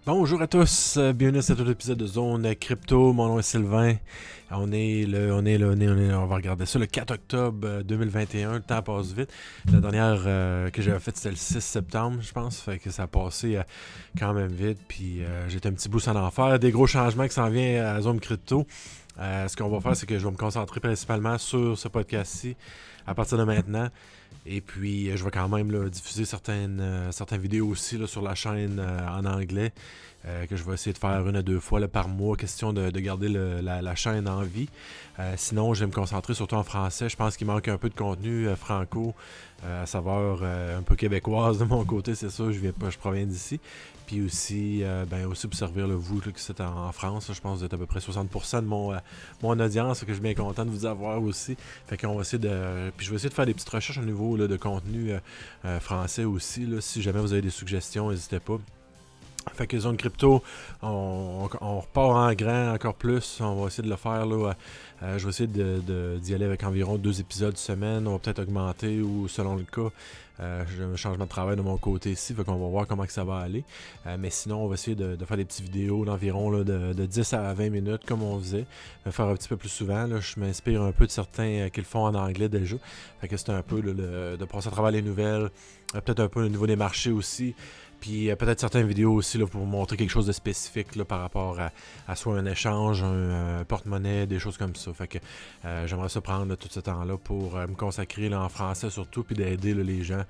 Bonjour à tous, bienvenue à cet autre épisode de Zone Crypto. Mon nom est Sylvain. On va regarder ça le 4 octobre 2021. Le temps passe vite. La dernière que j'avais faite, c'était le 6 septembre, je pense. Fait que ça a passé quand même vite. Puis j'étais un petit bout sans en faire. Des gros changements qui s'en viennent à Zone Crypto. Ce qu'on va faire, c'est que je vais me concentrer principalement sur ce podcast-ci à partir de maintenant. Et puis, je vais quand même diffuser certaines vidéos aussi sur la chaîne en anglais, que je vais essayer de faire 1 à 2 fois par mois, question de garder la chaîne en vie. Sinon, je vais me concentrer surtout en français. Je pense qu'il manque un peu de contenu franco, à savoir un peu québécoise de mon côté, c'est ça, je proviens d'ici. Puis aussi, aussi pour servir vous qui êtes en France, je pense que vous êtes à peu près 60% de mon audience, que je suis bien content de vous avoir aussi. Fait qu'on va essayer de. Puis je vais essayer de faire des petites recherches au niveau de contenu français aussi. Là. Si jamais vous avez des suggestions, n'hésitez pas. Fait que Zone Crypto, on repart en grand encore plus. On va essayer de le faire. Je vais essayer d'y aller avec environ 2 épisodes semaine. On va peut-être augmenter ou selon le cas. J'ai un changement de travail de mon côté ici. Fait qu'on va voir comment que ça va aller. Mais sinon, on va essayer de faire des petites vidéos d'environ de 10 à 20 minutes comme on faisait. Faire un petit peu plus souvent. Là, je m'inspire un peu de certains qui le font en anglais déjà. Fait que c'est un peu de passer à travers les nouvelles. Peut-être un peu au niveau des marchés aussi. Puis peut-être certaines vidéos aussi pour vous montrer quelque chose de spécifique par rapport à soit un échange, un porte-monnaie, des choses comme ça. Fait que j'aimerais ça prendre tout ce temps-là pour me consacrer en français surtout, puis d'aider les gens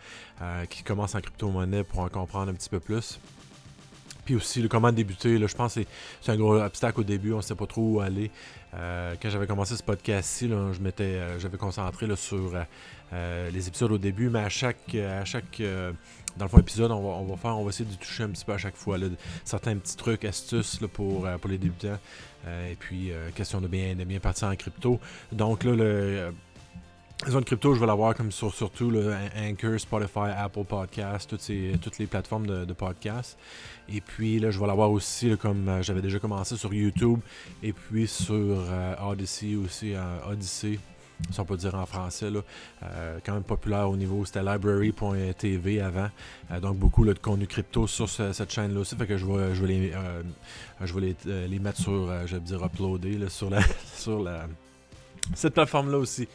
qui commencent en crypto-monnaie pour en comprendre un petit peu plus. Puis aussi, comment débuter, je pense que c'est un gros obstacle au début, on ne sait pas trop où aller. Quand j'avais commencé ce podcast-ci, j'avais concentré sur les épisodes au début, mais à chaque dans le fond épisode, on va essayer de toucher un petit peu à chaque fois certains petits trucs, astuces pour les débutants. Et puis, question de bien partir en crypto. Donc là, Zone Crypto, je vais l'avoir comme surtout Anchor, Spotify, Apple Podcasts, toutes les plateformes de podcasts. Et puis là, je vais l'avoir aussi comme j'avais déjà commencé sur YouTube et puis sur Odyssey aussi, Odyssey, si on peut dire en français, quand même populaire au niveau, c'était library.tv avant. Donc beaucoup de contenu crypto sur cette chaîne-là aussi. Fait que je vais les mettre sur, je vais dire uploader sur cette plateforme-là aussi.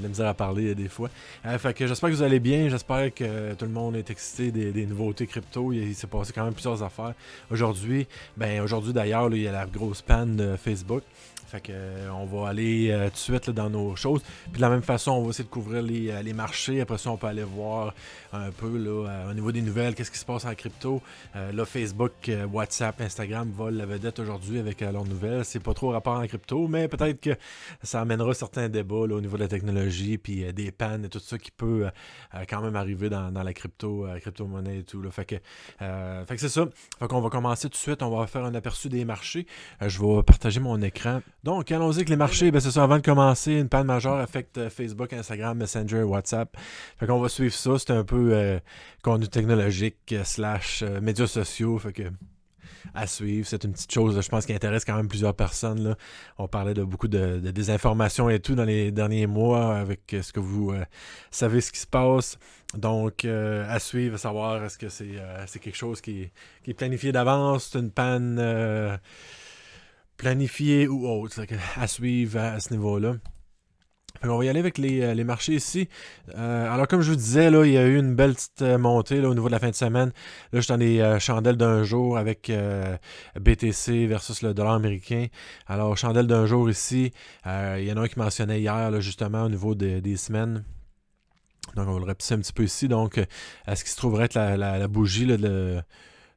De misère à parler des fois. Fait que j'espère que vous allez bien. J'espère que tout le monde est excité des nouveautés crypto. Il s'est passé quand même plusieurs affaires. Aujourd'hui d'ailleurs, il y a la grosse panne de Facebook. Fait que on va aller tout de suite dans nos choses. Puis de la même façon, on va essayer de couvrir les marchés. Après ça, on peut aller voir un peu au niveau des nouvelles, qu'est-ce qui se passe en crypto. Facebook, WhatsApp, Instagram volent la vedette aujourd'hui avec leurs nouvelles. C'est pas trop rapport en crypto, mais peut-être que ça amènera certains débats au niveau de la technologie, puis des pannes et tout ça qui peut quand même arriver dans la crypto-monnaie et tout. Là. Fait que c'est ça. Fait qu'on va commencer tout de suite. On va faire un aperçu des marchés. Je vais partager mon écran. Donc, allons-y avec les marchés. C'est ça, avant de commencer, une panne majeure affecte Facebook, Instagram, Messenger, WhatsApp. Fait qu'on va suivre ça. C'est un peu contenu technologique / médias sociaux. Fait que à suivre. C'est une petite chose, je pense, qui intéresse quand même plusieurs personnes. Là. On parlait de beaucoup de désinformation et tout dans les derniers mois avec ce que vous savez ce qui se passe. Donc, à suivre, à savoir est-ce que c'est quelque chose qui est planifié d'avance, c'est une panne planifiée ou autre. À suivre à ce niveau-là. On va y aller avec les marchés ici. Alors, comme je vous disais, là, il y a eu une belle petite montée au niveau de la fin de semaine. Là, je suis dans les chandelles d'un jour avec BTC versus le dollar américain. Alors, chandelle d'un jour ici, il y en a un qui mentionnait hier, là, justement, au niveau des semaines. Donc, on va le répéter un petit peu ici. Donc, ce qui se trouverait être la bougie là,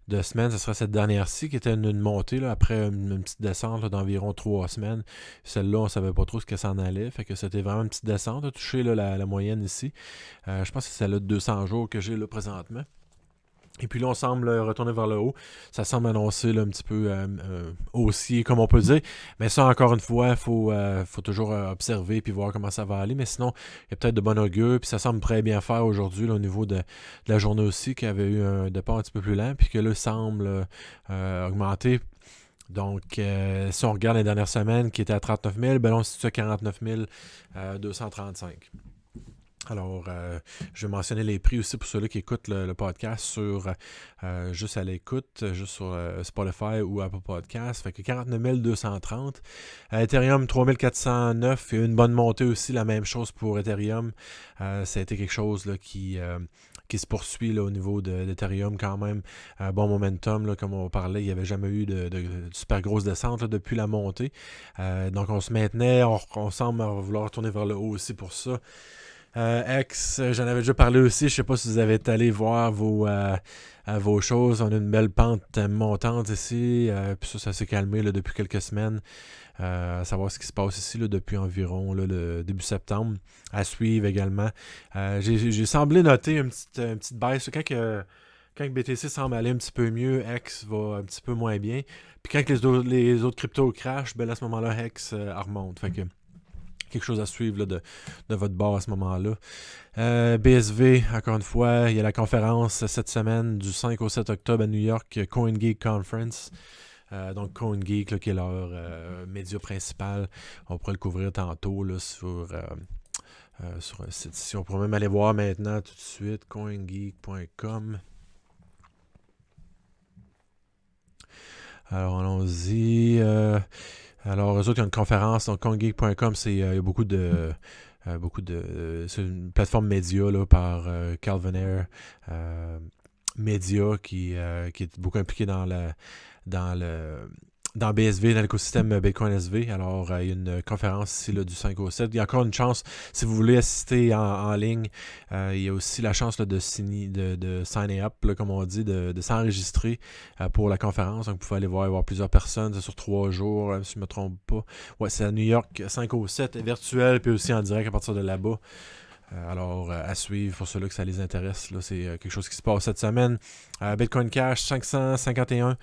de semaines, ce sera cette dernière-ci qui était une montée là, après une petite descente là, d'environ 3 semaines. Celle-là, on ne savait pas trop ce que ça en allait. Fait que c'était vraiment une petite descente. Toucher la moyenne ici. Je pense que c'est celle-là de 200 jours que j'ai là présentement. Et puis là, on semble retourner vers le haut. Ça semble annoncer là, un petit peu haussier, comme on peut dire. Mais ça, encore une fois, il faut toujours observer et voir comment ça va aller. Mais sinon, il y a peut-être de bon augure. Puis ça semble très bien faire aujourd'hui là, au niveau de la journée aussi, qui avait eu un départ un petit peu plus lent. Puis que là, semble augmenter. Donc, si on regarde les dernières semaines qui étaient à 39 000, ben là, on se situe à 49 235. Alors, je vais mentionner les prix aussi pour ceux-là qui écoutent le podcast sur juste à l'écoute, juste sur Spotify ou Apple Podcast. Fait que 49 230. Ethereum 3409. Il y a eu une bonne montée aussi, la même chose pour Ethereum. Ça a été quelque chose là, qui se poursuit là, au niveau d'Ethereum quand même. Bon momentum, là, comme on parlait, il n'y avait jamais eu de super grosse descente là, depuis la montée. Donc on se maintenait, on semble vouloir retourner vers le haut aussi pour ça. X, j'en avais déjà parlé aussi. Je sais pas si vous avez été allé voir vos choses. On a une belle pente montante ici. Puis ça s'est calmé là, depuis quelques semaines. À savoir ce qui se passe ici là, depuis environ là, le début septembre. À suivre également. J'ai semblé noter une petite baisse. Quand BTC semble aller un petit peu mieux, X va un petit peu moins bien. Puis quand les autres cryptos crashent, ben à ce moment-là, X remonte. Fait que quelque chose à suivre là, de votre bord à ce moment-là. BSV, encore une fois, il y a la conférence cette semaine du 5 au 7 octobre à New York, CoinGeek Conference. Donc CoinGeek, là, qui est leur média principal. On pourrait le couvrir tantôt là, sur un site ici. On pourrait même aller voir maintenant tout de suite, coingeek.com. Alors allons-y. Alors, eux autres, il y a une conférence, donc CoinGeek.com, il y a beaucoup de. C'est une plateforme média là, par Calvin Air Media qui est beaucoup impliqué dans le dans BSV, dans l'écosystème Bitcoin SV. Alors, il y a une conférence ici là, du 5 au 7. Il y a encore une chance, si vous voulez assister en ligne, il y a aussi la chance là, de sign up, là, comme on dit, de s'enregistrer pour la conférence. Donc, vous pouvez aller voir, il va y avoir plusieurs personnes. C'est sur 3 jours, si je ne me trompe pas. Ouais, c'est à New York, 5 au 7, virtuel, puis aussi en direct à partir de là-bas. Alors, à suivre pour ceux-là que ça les intéresse. Là, c'est quelque chose qui se passe cette semaine. Bitcoin Cash, 551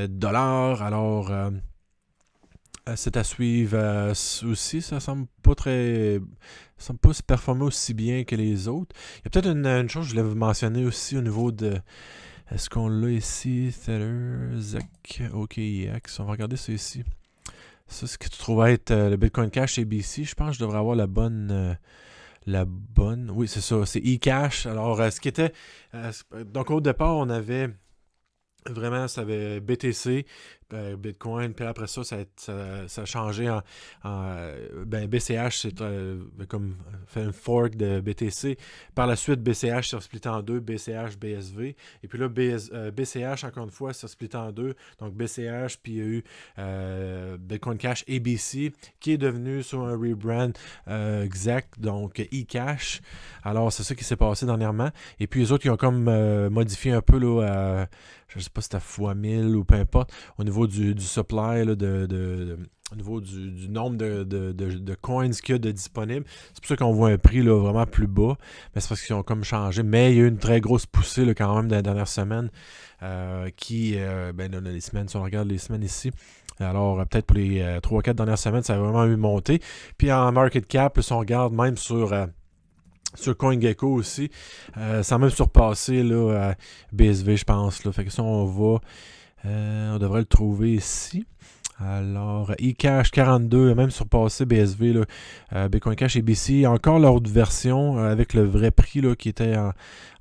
dollars. Alors, c'est à suivre aussi. Ça semble pas très. Ça semble pas se performer aussi bien que les autres. Il y a peut-être une chose que je voulais vous mentionner aussi au niveau de. Est-ce qu'on l'a ici? Tether, ZEC, OKEX. On va regarder ça ici. Ça, ce que tu trouves être le Bitcoin Cash ABC. Je pense que je devrais avoir la bonne. Oui, c'est ça. C'est eCash. Alors, ce qui était. Donc, au départ, on avait. Vraiment, ça avait BTC, Bitcoin, puis après ça, ça a changé BCH, c'est comme fait un fork de BTC. Par la suite, BCH s'est splitté en deux, BCH, BSV. Et puis là, BCH, encore une fois, s'est splitté en deux. Donc BCH, puis il y a eu Bitcoin Cash ABC, qui est devenu sur un rebrand exact, donc eCash. Alors, c'est ça qui s'est passé dernièrement. Et puis les autres, ils ont comme modifié un peu là, je ne sais pas si c'était fois 1000 ou peu importe, au niveau du supply, là, au niveau du nombre de coins qu'il y a de disponibles. C'est pour ça qu'on voit un prix là, vraiment plus bas, mais c'est parce qu'ils ont comme changé. Mais il y a eu une très grosse poussée là, quand même dans les dernières semaines dans les semaines, si on regarde les semaines ici, alors peut-être pour les 3-4 dernières semaines, ça a vraiment eu monté. Puis en market cap, si on regarde même sur CoinGecko aussi, ça a même surpassé là, BSV, je pense. Là. Fait que ça, on devrait le trouver ici. Alors, eCash 42 a même surpassé BSV, là, Bitcoin Cash et BC. Encore l'autre version avec le vrai prix là, qui était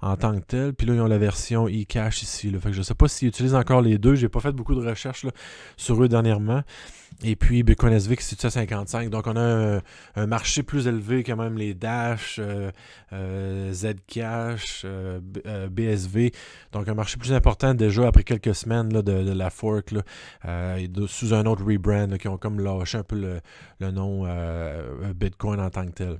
en tant que tel. Puis là, ils ont la version eCash ici. Là. Fait que je ne sais pas s'ils utilisent encore les deux. J'ai pas fait beaucoup de recherches là, sur eux dernièrement. Et puis Bitcoin SV qui se situe à 55. Donc on a un marché plus élevé que même les Dash, Zcash, BSV. Donc un marché plus important déjà après quelques semaines là, de la fork là, sous un autre rebrand là, qui ont comme lâché un peu le nom Bitcoin en tant que tel.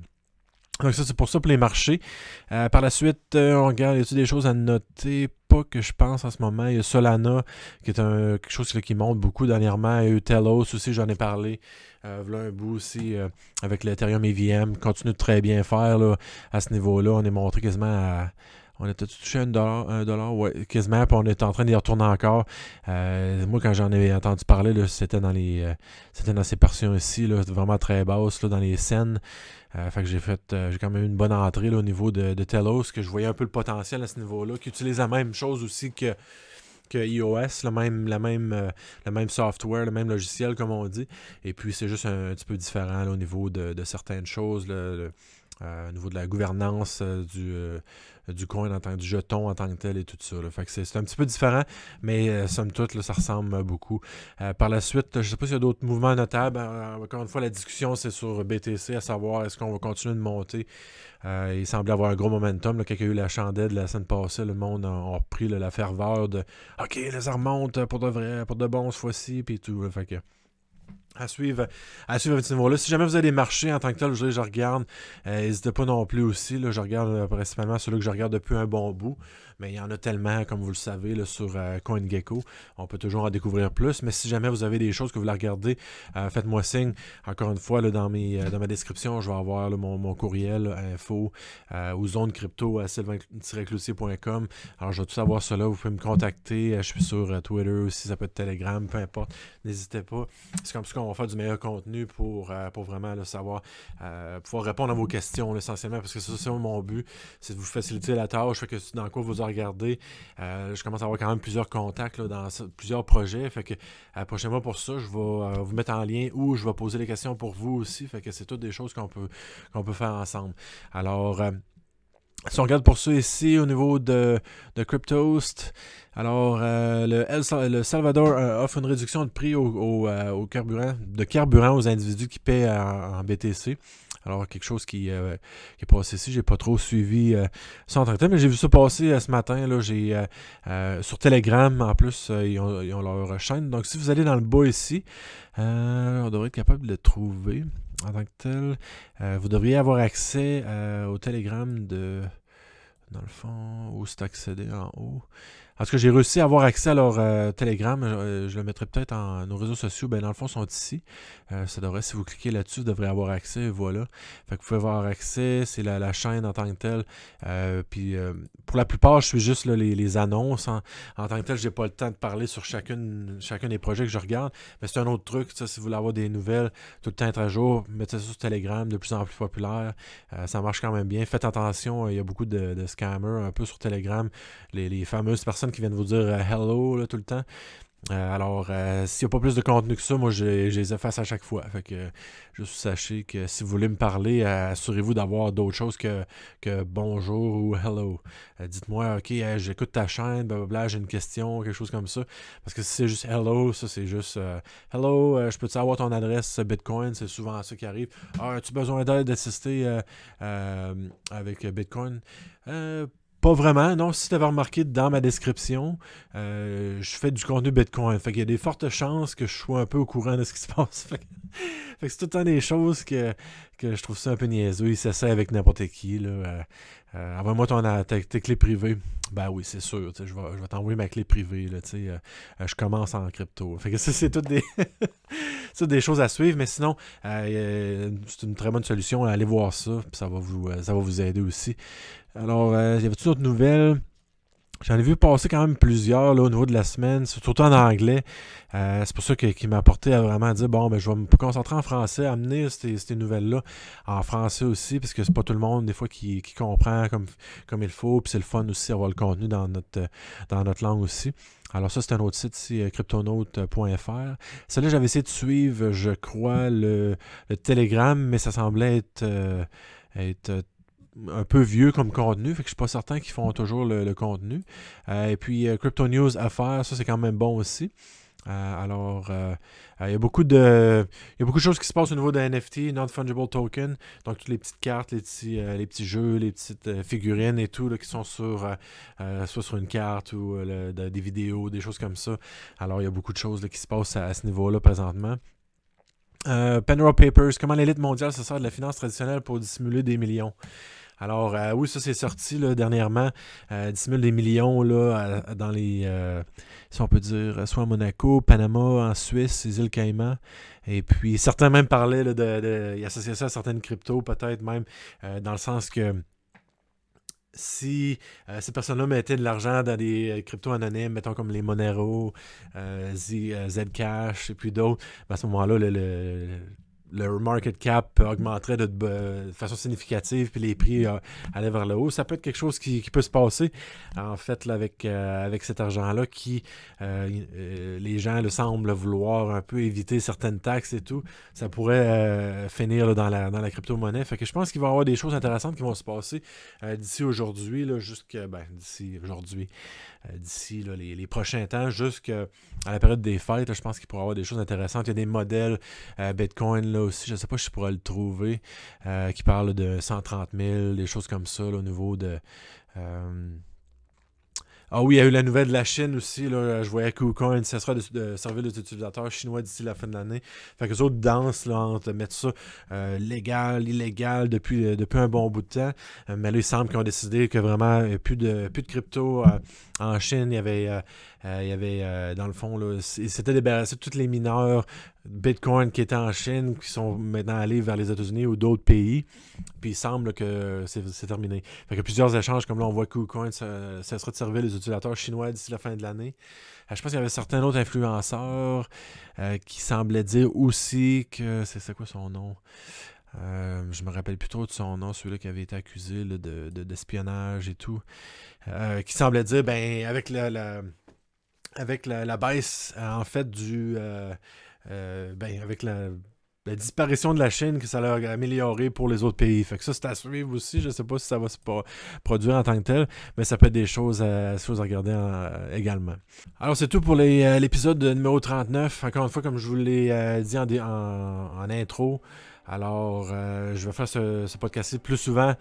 Donc ça, c'est pour ça pour les marchés. Par la suite, on regarde, y a-t-il des choses à noter? Pas que je pense en ce moment. Il y a Solana, qui est quelque chose là, qui monte beaucoup dernièrement. Il y a eu Telos aussi, j'en ai parlé. Voilà un bout aussi avec l'Ethereum EVM. Continue de très bien faire là, à ce niveau-là. On est montré quasiment à... On était touché à $1, ouais, quasiment, puis on est en train d'y retourner encore. Moi, quand j'en ai entendu parler, là, c'était dans ces portions ici, là, vraiment très basses, là, dans les scènes. Fait que j'ai quand même eu une bonne entrée là, au niveau de Telos, que je voyais un peu le potentiel à ce niveau-là, qui utilise la même chose aussi que iOS, le même software, le même logiciel, comme on dit. Et puis, c'est juste un petit peu différent là, au niveau de certaines choses. au niveau de la gouvernance du coin, du jeton en tant que tel et tout ça. Là. Fait que c'est un petit peu différent, mais somme toute, là, ça ressemble beaucoup. Par la suite, je ne sais pas s'il y a d'autres mouvements notables. Encore une fois, la discussion, c'est sur BTC, à savoir est-ce qu'on va continuer de monter. Il semblait avoir un gros momentum. Là, quand il y a eu la chandelle de la semaine passée, le monde a repris la ferveur de OK, ça remonte pour de vrai, pour de bon cette fois-ci, puis tout. Là. Fait que à suivre à ce niveau-là. Si jamais vous avez des marchés en tant que tel, je regarde. N'hésitez pas non plus aussi. Là, je regarde principalement ceux-là que je regarde depuis un bon bout. Mais il y en a tellement, comme vous le savez, là, sur CoinGecko. On peut toujours en découvrir plus. Mais si jamais vous avez des choses que vous voulez regarder, faites-moi signe. Encore une fois, là, dans ma description, je vais avoir là, mon courriel, info, ou zone crypto à sylvain-cloutier.com. Alors, je vais tout savoir cela. Vous pouvez me contacter. Je suis sur Twitter aussi, ça peut être Telegram, peu importe. N'hésitez pas. C'est comme ça qu'on va faire du meilleur contenu pour vraiment là, savoir, pouvoir répondre à vos questions là, essentiellement, parce que ça, c'est mon but, c'est de vous faciliter la tâche. Fait que dans quoi vous regardez, je commence à avoir quand même plusieurs contacts là, dans plusieurs projets. Fait que prochainement pour ça, je vais vous mettre en lien ou je vais poser les questions pour vous aussi. Fait que c'est toutes des choses qu'on peut faire ensemble. Alors, si on regarde pour ça ici au niveau de Cryptost, alors le Salvador offre une réduction de prix au carburant aux individus qui paient en BTC. Alors, quelque chose qui est passé ici, j'ai pas trop suivi ça en tant que tel, mais j'ai vu ça passer ce matin. Là, sur Telegram, en plus, ils ont leur chaîne. Donc, si vous allez dans le bas ici, on devrait être capable de le trouver en tant que tel. Vous devriez avoir accès au Telegram dans le fond, où c'est accédé en haut. En tout cas, j'ai réussi à avoir accès à leur Telegram. Je le mettrai peut-être en nos réseaux sociaux. Ben, dans le fond, ils sont ici. Ça devrait, si vous cliquez là-dessus, vous devrez avoir accès. Voilà. Fait que vous pouvez avoir accès. C'est la chaîne en tant que telle. Puis, pour la plupart, je suis juste là, les annonces. En tant que tel, je n'ai pas le temps de parler sur chacun des projets que je regarde. Mais c'est un autre truc. Ça, si vous voulez avoir des nouvelles, tout le temps être à jour, mettez ça sur Telegram, de plus en plus populaire. Ça marche quand même bien. Faites attention. Il y a beaucoup de scammers un peu sur Telegram. Les fameuses personnes qui viennent vous dire hello là, tout le temps. Alors, s'il n'y a pas plus de contenu que ça, moi, je les efface à chaque fois. Fait que, juste sachez que si vous voulez me parler, assurez-vous d'avoir d'autres choses que bonjour ou hello. Dites-moi, OK, j'écoute ta chaîne, blablabla, j'ai une question, quelque chose comme ça. Parce que si c'est juste hello, ça, c'est juste hello, je peux-tu avoir ton adresse Bitcoin? C'est souvent ça qui arrive. As-tu besoin d'aide d'assister avec Bitcoin? Pas vraiment, non. Si tu avais remarqué dans ma description, je fais du contenu Bitcoin. Fait qu'il y a des fortes chances que je sois un peu au courant de ce qui se passe. Fait que c'est tout le temps des choses que je trouve ça un peu niaiseux. Il s'essaie avec n'importe qui. Là. Envoie-moi tes clés privées. Ben oui, c'est sûr. Je vais t'envoyer ma clé privée. Là, je commence en crypto. Fait que ça, c'est toutes des choses à suivre. Mais sinon, c'est une très bonne solution. Allez voir ça. Puis ça va vous aider aussi. Alors, il y avait toutes d'autres nouvelles. J'en ai vu passer quand même plusieurs là, au niveau de la semaine, surtout en anglais. C'est pour ça qu'il m'a apporté à vraiment dire bon, ben, je vais me concentrer en français, amener ces nouvelles-là en français aussi, parce que c'est pas tout le monde des fois qui comprend comme il faut. Puis c'est le fun aussi d'avoir le contenu dans notre langue aussi. Alors ça, c'est un autre site ici, cryptonaute.fr. Celle-là, j'avais essayé de suivre, je crois, le Telegram, mais ça semblait être un peu vieux comme contenu, fait que je suis pas certain qu'ils font toujours le contenu. Et puis Crypto News FR, ça c'est quand même bon aussi. Alors, il y a beaucoup de choses qui se passent au niveau de NFT, Non-Fungible Token, donc toutes les petites cartes, les petits jeux, les petites figurines et tout là, qui sont soit sur une carte ou des vidéos, des choses comme ça. Alors, il y a beaucoup de choses là, qui se passent à ce niveau-là présentement. Pandora Papers, comment l'élite mondiale se sert de la finance traditionnelle pour dissimuler des millions. Alors, oui, ça c'est sorti là, dernièrement. Dissimule des millions là, dans les, si on peut dire, soit à Monaco, Panama, en Suisse, les îles Caïmans. Et puis, certains même parlaient là, ils associaient ça à certaines cryptos, peut-être même, dans le sens que si ces personnes-là mettaient de l'argent dans des cryptos anonymes, mettons comme les Monero, Zcash et puis d'autres, ben à ce moment-là, le market cap augmenterait de façon significative, puis les prix allaient vers le haut. Ça peut être quelque chose qui peut se passer, en fait, là, avec cet argent-là, les gens semblent vouloir un peu éviter certaines taxes et tout. Ça pourrait finir là, dans la crypto-monnaie. Fait que je pense qu'il va y avoir des choses intéressantes qui vont se passer d'ici aujourd'hui, là, d'ici aujourd'hui, d'ici là, les prochains temps, jusqu'à la période des fêtes. Là, je pense qu'il pourrait y avoir des choses intéressantes. Il y a des modèles Bitcoin là aussi, je ne sais pas si je pourrais le trouver, qui parlent de 130 000, des choses comme ça là, au niveau de... Ah oui, il y a eu la nouvelle de la Chine aussi. Là, je voyais que KuCoin cessera de servir les utilisateurs chinois d'ici la fin de l'année. Fait que les autres dansent là, entre mettre ça légal, illégal depuis un bon bout de temps. Mais là, il semble qu'ils ont décidé que vraiment plus de crypto en Chine. Dans le fond, là, ils s'étaient débarrassés de tous les mineurs Bitcoin qui étaient en Chine, qui sont maintenant allés vers les États-Unis ou d'autres pays. Puis il semble que c'est terminé. Fait que plusieurs échanges, comme là, on voit que KuCoin cessera de servir les utilisateurs chinois d'ici la fin de l'année. Je pense qu'il y avait certains autres influenceurs qui semblaient dire aussi que... C'est quoi son nom? Je me rappelle plus trop de son nom, celui-là qui avait été accusé là, d'espionnage et tout. Qui semblait dire, ben, avec la baisse, en fait, avec la disparition de la Chine, que ça l'a amélioré pour les autres pays. Fait que ça, c'est à suivre aussi. Je ne sais pas si ça va se produire en tant que tel, mais ça peut être des choses à regarder également. Alors, c'est tout pour l'épisode numéro 39. Encore une fois, comme je vous l'ai dit en intro, alors, je vais faire ce podcast-ci plus souvent.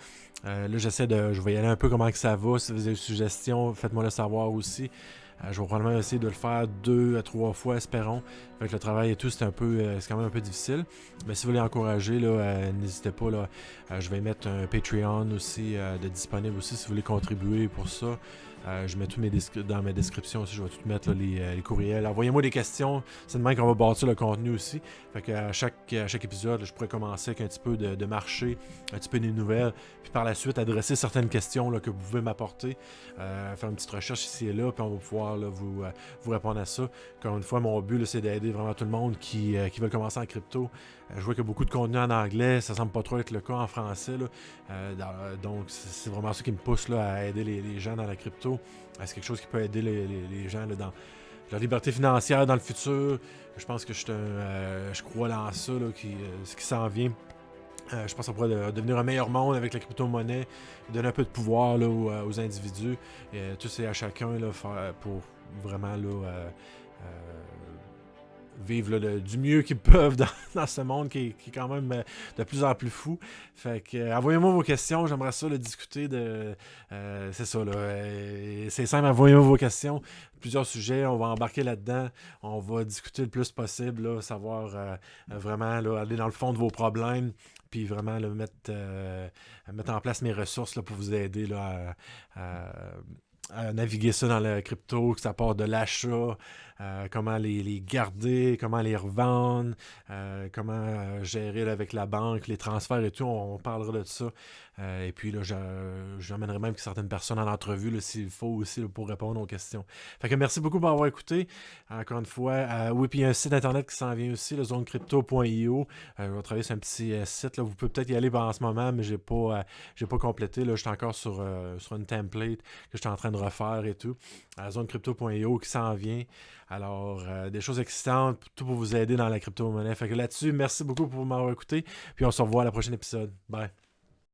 Là, je vais y aller un peu comment que ça va. Si vous avez des suggestions, faites-moi le savoir aussi. Je vais probablement essayer de le faire 2 à 3 fois, espérons. Avec le travail et tout, c'est quand même un peu difficile. Mais si vous voulez encourager, là, n'hésitez pas. Là, je vais mettre un Patreon aussi de disponible aussi si vous voulez contribuer pour ça. Je mets tout dans mes descriptions aussi, je vais tout mettre là, les courriels. Envoyez-moi des questions, c'est de même qu'on va bâtir le contenu aussi. Fait qu'à chaque épisode, là, je pourrais commencer avec un petit peu de marché, un petit peu des nouvelles, puis par la suite adresser certaines questions là, que vous pouvez m'apporter, faire une petite recherche ici et là, puis on va pouvoir là, vous répondre à ça. Encore une fois, mon but là, c'est d'aider vraiment tout le monde qui veut commencer en crypto. Je vois qu'il y a beaucoup de contenu en anglais, ça semble pas trop être le cas en français. Là. Donc, c'est vraiment ça qui me pousse là, à aider les gens dans la crypto. C'est quelque chose qui peut aider les gens là, dans leur liberté financière dans le futur. Je pense que je crois dans ça, là, ce qui s'en vient. Je pense que ça pourrait devenir un meilleur monde avec la crypto-monnaie, donner un peu de pouvoir là, aux individus. Tout c'est à chacun là, pour vraiment là, vivre là, du mieux qu'ils peuvent dans ce monde qui est quand même de plus en plus fou. Fait que envoyez-moi vos questions, j'aimerais ça là, discuter de... c'est ça, là. C'est simple, envoyez-moi vos questions. Plusieurs sujets, on va embarquer là-dedans. On va discuter le plus possible, là, savoir vraiment là, aller dans le fond de vos problèmes, puis vraiment là, mettre en place mes ressources là, pour vous aider là, à naviguer ça dans le crypto, que ça part de l'achat, comment les garder, comment les revendre, comment gérer là, avec la banque, les transferts et tout, on parlera de ça. Et puis là, j'emmènerai même certaines personnes en entrevue là, s'il faut aussi là, pour répondre aux questions. Fait que merci beaucoup pour avoir écouté. Encore une fois, oui, puis il y a un site internet qui s'en vient aussi, le zonecrypto.io. Je vais travailler sur un petit site. Là. Vous pouvez peut-être y aller en ce moment, mais j'ai pas complété. Là. Je suis encore sur une template que je suis en train de refaire et tout. Zonecrypto.io qui s'en vient. Alors, des choses excitantes, tout pour vous aider dans la crypto-monnaie. Fait que là-dessus, merci beaucoup pour m'avoir écouté. Puis on se revoit à la prochaine épisode. Bye.